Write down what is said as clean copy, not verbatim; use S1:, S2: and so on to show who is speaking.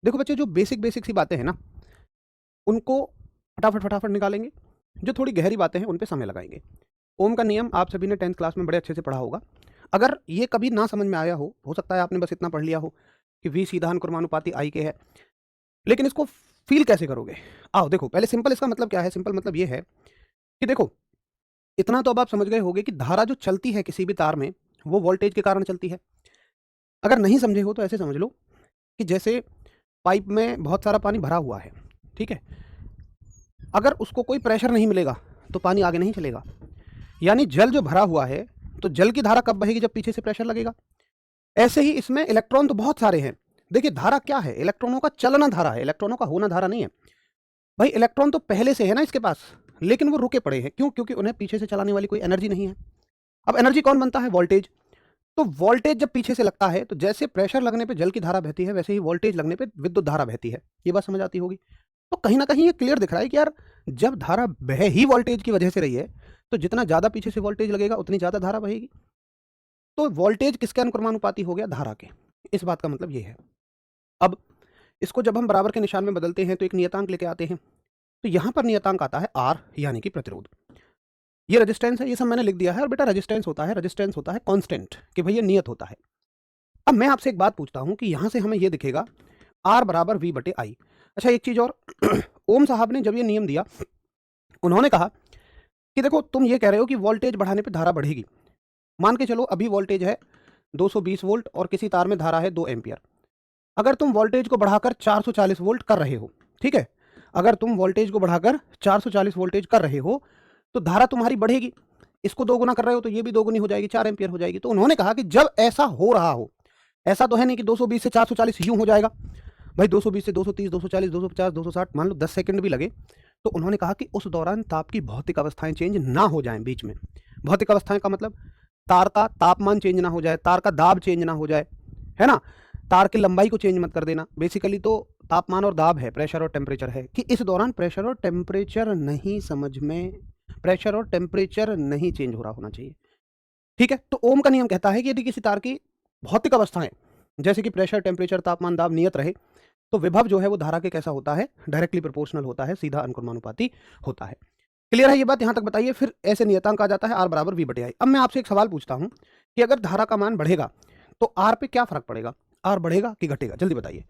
S1: देखो बच्चे, जो बेसिक बेसिक सी बातें हैं ना, उनको फटाफट फटाफट निकालेंगे। जो थोड़ी गहरी बातें हैं उन पे समय लगाएंगे। ओम का नियम आप सभी ने 10th क्लास में बड़े अच्छे से पढ़ा होगा। अगर ये कभी ना समझ में आया हो सकता है आपने बस इतना पढ़ लिया हो कि वी सीधा अनुक्रमानुपाती आई के है, लेकिन इसको फील कैसे करोगे? आओ देखो, पहले सिंपल इसका मतलब क्या है। सिंपल मतलब ये है कि देखो, इतना तो अब आप समझ गए होगे कि धारा जो चलती है किसी भी तार में, वो वोल्टेज के कारण चलती है। अगर नहीं समझे हो तो ऐसे समझ लो कि जैसे पाइप में बहुत सारा पानी भरा हुआ है, ठीक है? अगर उसको कोई प्रेशर नहीं मिलेगा तो पानी आगे नहीं चलेगा। यानी जल जो भरा हुआ है, तो जल की धारा कब बहेगी? जब पीछे से प्रेशर लगेगा। ऐसे ही इसमें इलेक्ट्रॉन तो बहुत सारे हैं। देखिए, धारा क्या है? इलेक्ट्रॉनों का चलना धारा है, इलेक्ट्रॉनों का होना धारा नहीं है। भाई इलेक्ट्रॉन तो पहले से है ना इसके पास, लेकिन वो रुके पड़े हैं। क्यों? क्योंकि उन्हें पीछे से चलाने वाली कोई एनर्जी नहीं है। अब एनर्जी कौन बनता है? वोल्टेज। तो वोल्टेज जब पीछे से लगता है, तो जैसे प्रेशर लगने पे जल की धारा बहती है, वैसे ही वोल्टेज लगने पे विद्युत धारा बहती है। ये बात समझ आती होगी। तो कहीं ना कहीं ये क्लियर दिख रहा है कि यार, जब धारा बह ही वोल्टेज की वजह से रही है, तो जितना ज्यादा पीछे से वोल्टेज लगेगा उतनी ज्यादा धारा बहेगी। तो वोल्टेज किसके अनुक्रमानुपाती हो गया? धारा के। इस बात का मतलब ये है। अब इसको जब हम बराबर के निशान में बदलते हैं तो एक नियतांक लेके आते हैं। तो यहां पर नियतांक आता है आर, यानी कि प्रतिरोध। ये रेजिस्टेंस है, ये सब मैंने लिख दिया है। और बेटा रेजिस्टेंस होता है कांस्टेंट, कि भाई ये नियत होता है। अब मैं आपसे एक बात पूछता हूं कि यहां से हमें ये दिखेगा आर बराबर वी बटे आई। अच्छा, एक चीज और ओम साहब ने जब ये नियम दिया, उन्होंने कहा कि देखो, तुम ये कह रहे हो कि वोल्टेज बढ़ाने पे धारा बढ़ेगी। मान के चलो अभी वोल्टेज है 220 वोल्ट और किसी तार में धारा है 2 एम्पियर। अगर तुम वोल्टेज को बढ़ाकर 440 वोल्ट कर रहे हो, ठीक है, अगर तुम वोल्टेज को बढ़ाकर 440 वोल्टेज कर रहे हो, तो धारा तुम्हारी बढ़ेगी। इसको दो गुना कर रहे हो तो ये भी दो गुनी हो जाएगी, 4 एम्पियर हो जाएगी। तो उन्होंने कहा कि जब ऐसा हो रहा हो, ऐसा तो है नहीं कि 220 से 440 यूं हो जाएगा। भाई 220 से 230, 240, 250, 260, मान लो 10 सेकंड भी लगे, तो उन्होंने कहा कि उस दौरान ताप की भौतिक अवस्थाएं चेंज ना हो जाएं बीच में। भौतिक अवस्थाएं का मतलब तार का तापमान चेंज ना हो जाए, तार का दाब चेंज ना हो जाए, है ना? तार की लंबाई को चेंज मत कर देना। बेसिकली तो तापमान और दाब है, प्रेशर और टेम्परेचर है, कि इस दौरान प्रेशर और टेम्परेचर नहीं चेंज हो रहा होना चाहिए। ठीक है? तो ओम का नियम कहता है कि यदि किसी तार की भौतिक अवस्थाएं जैसे कि प्रेशर, टेम्परेचर, तापमान, दाब नियत रहे, तो विभव जो है वो धारा के कैसा होता है? डायरेक्टली प्रोपोर्शनल होता है, सीधा अनुक्रमानुपाती होता है। क्लियर है ये बात? यहां तक बताइए। फिर ऐसे नियतांक आ जाता है आर बराबर वी बटे आई। अब मैं आपसे एक सवाल पूछता हूं कि अगर धारा का मान बढ़ेगा तो आर पे क्या फर्क पड़ेगा? आर बढ़ेगा कि घटेगा? जल्दी बताइए।